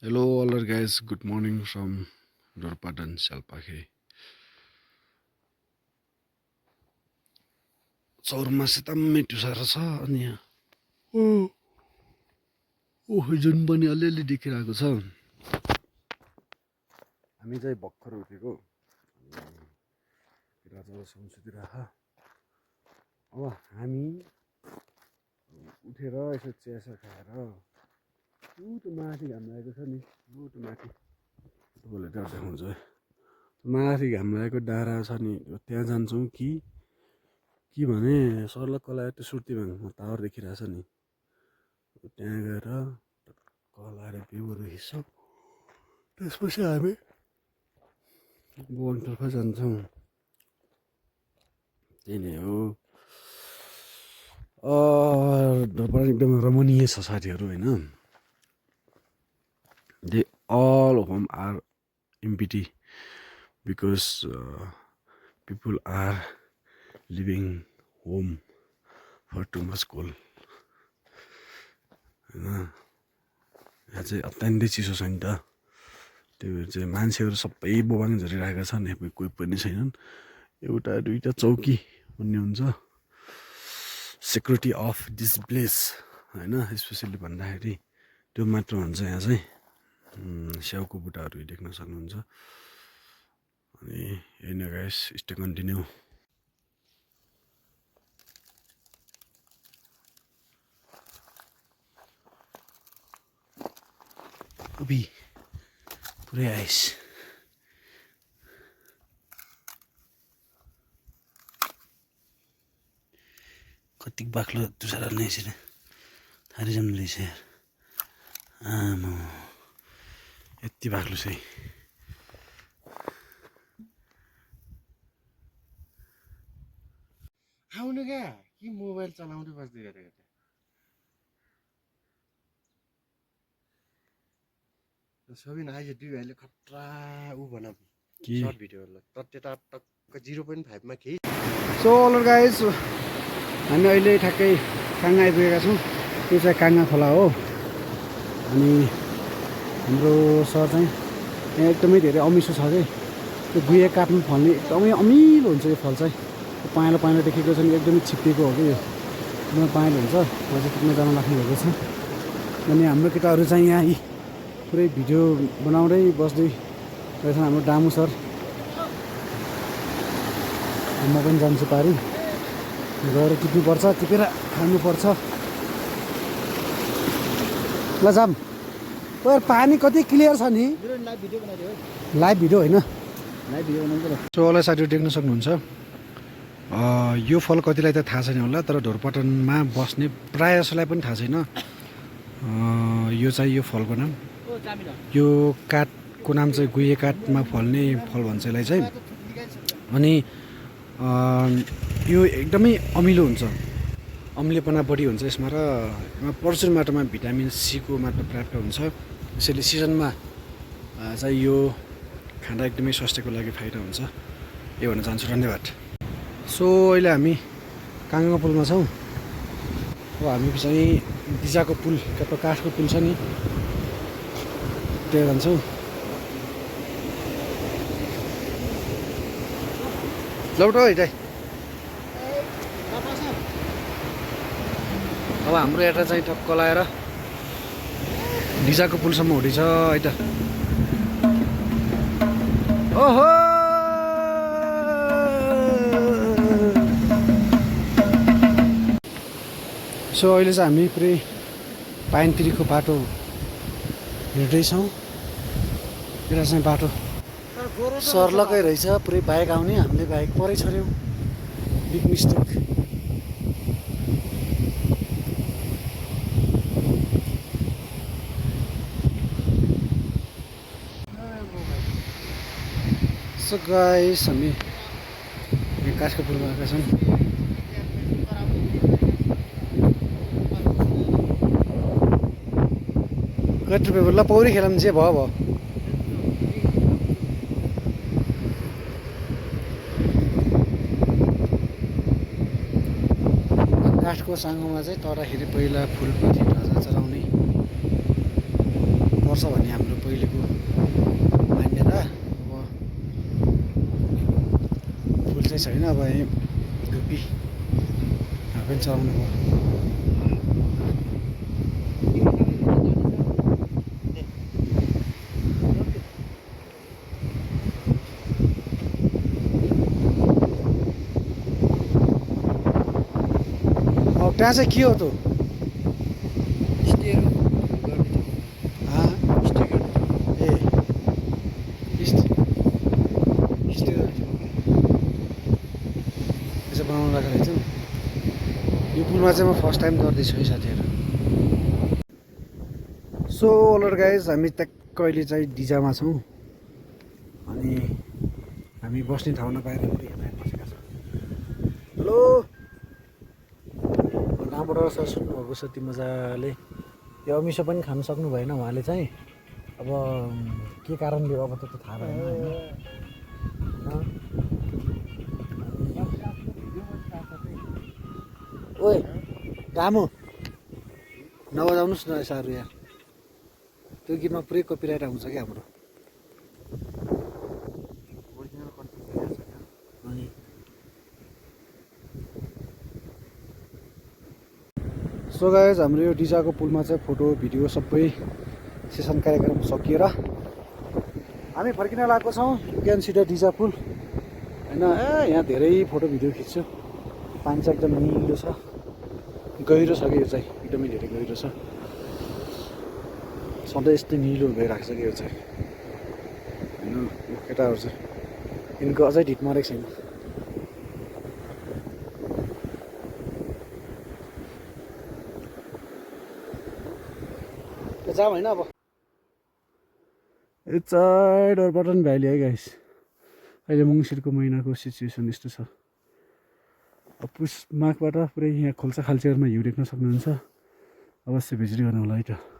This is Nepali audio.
Hello, all right, guys. Good morning from Dorpadan, Salpake. चौरमा सिताम्मै टुसाएर छ अनि यहाँ ओहो जुन पनि अलिअलि देखिरहेको छ। हामी चाहिँ भर्खर उठेको राजासँग सुतिरह। अब हामी उठेर यसो चियासा खाएर ऊ माथि घाम लागेको छ नि, ऊ माथि तपाईँलाई डाँडा देखाउँछ है। माथि घाम लागेको डाँडा छ नि, त्यहाँ जान्छौँ कि भने सर्लक्कलाई त्यो सुर्तीभाङमा टावर देखिरहेछ नि, त्यहाँ गएर कलाएर भ्यूहरू हेर्छौँ। त्यसपछि हामी गोवाङतर्फ जान्छौँ। त्यही नै हो। एकदम रमणीय छ साथीहरू होइन। They all of them are empty because people are leaving home for too much cold होइन। यहाँ चाहिँ अत्यन्तै चिसो छ नि त, त्यो चाहिँ मान्छेहरू सबै बोबाङ झरिरहेका छन्, कोही पनि छैनन्। एउटा दुईवटा चौकी भन्ने हुन्छ, सेक्युरिटी अफ दिस प्लेस होइन, स्पेसल्ली भन्दाखेरि त्यो मात्र हुन्छ। यहाँ चाहिँ स्याउको बुट्टाहरू देख्न सक्नुहुन्छ। अनि यही नै गाइस, स्टे कन्टिन्यू। उभी पुरै आइस कति बाक्लो तुसार नै यसरी थारी जम्नु रहेछ यार। आमा यति बाक्लो छ है। आउनु क्या कि मोबाइल चलाउँदै बस्दै गरेको सबिन आइज दुई भाइले खतरा ऊ भन सर्ट भिडियोहरूलाई त्यता टक्क 0.5 मा केही। सो अलर गाइस, हामी अहिले ठ्याक्कै काङ्गा आइपुगेका छौँ। यो चाहिँ काङ्गा खोला हो। अनि हाम्रो सहर चाहिँ यहाँ एकदमै धेरै अमिसो छ कि, त्यो गुहे काट्नु फल्ने एकदमै अमिलो हुन्छ। यो फल चाहिँ पाइलो पाइलो देखेको छ नि, एकदमै छिप्पिएको हो कि यो, एकदमै पाइलो हुन्छ। म चाहिँ टिप्न जान लाग्नुभएको छ। अनि हाम्रो केटाहरू चाहिँ यहाँ पुरै भिडियो बनाउँदै बस्दै रहेछन्। हाम्रो दामु सर, म पनि जान्छु पारि गएर टिप्नुपर्छ, टिपेर खानुपर्छ। ल जाम। यार पानी कति क्लियर छ नि, लाइभ भिडियो होइन, लाइभ भिडियो बनाउँछ। सो होला साथीहरू देख्न सक्नुहुन्छ, यो फल कतिलाई त थाहा छैन होला, तर ढोरपाटनमा बस्ने प्रायः जसोलाई पनि थाहा छैन। यो चाहिँ यो फलको नाम, यो काठको नाम चाहिँ गुहे काठमा फल्ने फल भन्छ यसलाई चाहिँ। अनि यो एकदमै अमिलो हुन्छ, अम्लेपना बढी हुन्छ यसमा, र यसमा प्रचुर मात्रामा भिटामिन सीको मात्रा प्राप्त हुन्छ। त्यसैले सिजनमा चाहिँ यो खाँदा एकदमै स्वास्थ्यको लागि फाइदा हुन्छ। यो भन्न चाहन्छु। धन्यवाद। सो अहिले हामी काङ्गा पुलमा छौँ। अब हामी चाहिँ दिजाको पुल, त्यो काठको पुल छ नि, त्यहाँ जान्छौँ। लौट है दाइ। अब हाम्रो यता चाहिँ टक्क लाएर दिजाको पुलसम्म हुँदैछ है त। ओहो सो अहिले चाहिँ हामी पुरै पाइनतिरीको बाटो हिँड्दैछौँ। यता चाहिँ बाटो सर्लकै रहेछ, पुरै बाइक आउने, हामीले बाइक परै छोड्यौँ। Big mistake. सो गाइस, हामी काठको पुलमा आएका छौँ। कति रुपियाँ ल पौडी खेलाउनु चाहिँ भयो। काठको साङ्गोमा चाहिँ तरखेरि पहिला फुलपाती ध्वजा चढाउने पर्छ भन्ने हाम्रो छैन अब यहीँ धुपी पनि चलाउनु भयो त्यहाँ चाहिँ के हो त ए यसो बनाउनु राखेको रहेछ यो पुलमा चाहिँ म फर्स्ट टाइम गर्दैछु है साथीहरू सो अलर गाइज हामी ट्याक्क अहिले चाहिँ डिजामा छौँ अनि हामी बस्ने ठाउँ नपाएर बसेका छौँ हेलो नामबाट सर सुन्नुभएको छ ती मजाले यो अमिसो पनि खानु सक्नु भएन उहाँले चाहिँ अब के कारणले अब त थाहा भएन होइन ओए रामु नबजाउनुहोस् न साह्रो यार त्यो गीतमा पुरै कपिराइट आउँछ क्या हाम्रो सो गाइज हाम्रो यो डिजाको पुलमा चाहिँ फोटो भिडियो सबै सेसन कार्यक्रम सकिएर हामी फर्किन लागेको छौँ यु क्यान सी द डिजा पुल होइन यहाँ धेरै फोटो भिडियो खिच्छु पानी चाहिँ एकदम निलो छ गहिरो छ कि यो चाहिँ एकदमै धेरै गहिरो छ सधैँ यस्तै निलो भइरहेको छ कि यो चाहिँ होइन केटाहरू चाहिँ यिनको अझै ढिट मरेको छैन जाम होइन अब यो चाहिँ डरपटन भ्याली है गाइस अहिले मङ्सिरको महिनाको सिचुएसन यस्तो छ अब पुस माघबाट पुरै यहाँ खोल्सा खाल्चेहरूमा हिउँ देख्न सक्नुहुन्छ अवश्य भिजिट गर्नु होला है त